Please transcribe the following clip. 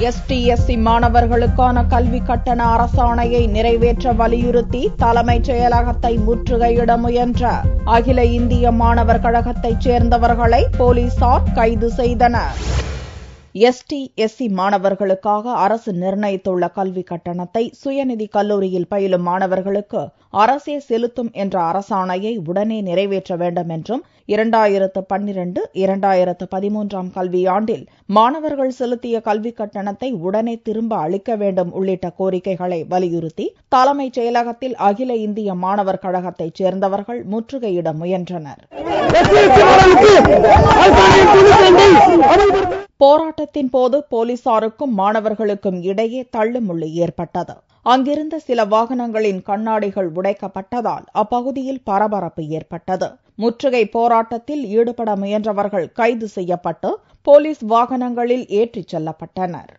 எஸ்டி/எஸ்சி மாணவர்களுக்கான கல்வி கட்டண அரசாணையை நிறைவேற்ற வலியுறுத்தி தலைமைச் செயலகத்தை முற்றுகையிட முயன்ற அகில இந்திய மாணவர் கழகத்தைச் சேர்ந்தவர்களை போலீசார் கைது செய்தனர். எஸ்டி/எஸ்சி மாணவர்களுக்காக அரசு நிர்ணயித்துள்ள கல்வி கட்டணத்தை சுயநிதி கல்லூரியில் பயிலும் மாணவர்களுக்கு அரசே செலுத்தும் என்ற அரசாணையை உடனே நிறைவேற்ற வேண்டும் என்றும் 2012-2013 கல்வியாண்டில் மாணவர்கள் செலுத்திய கல்வி கட்டணத்தை உடனே திரும்ப அளிக்க வேண்டும் உள்ளிட்ட கோரிக்கைகளை வலியுறுத்தி தலைமைச் செயலகத்தில் அகில இந்திய மாணவர் கழகத்தைச் சேர்ந்தவர்கள் முற்றுகையிட முயன்றனர். போராட்டத்தின் போது போலீசாருக்கும் மாணவர்களுக்கும் இடையே தள்ளுமுள்ளு ஏற்பட்டது. அங்கிருந்த சில வாகனங்களின் கண்ணாடிகள் உடைக்கப்பட்டதால் அப்பகுதியில் பரபரப்பு ஏற்பட்டது. முற்றுகை போராட்டத்தில் ஈடுபட முயன்றவர்கள் கைது செய்யப்பட்டு போலீஸ் வாகனங்களில் ஏற்றிச் செல்லப்பட்டனர்.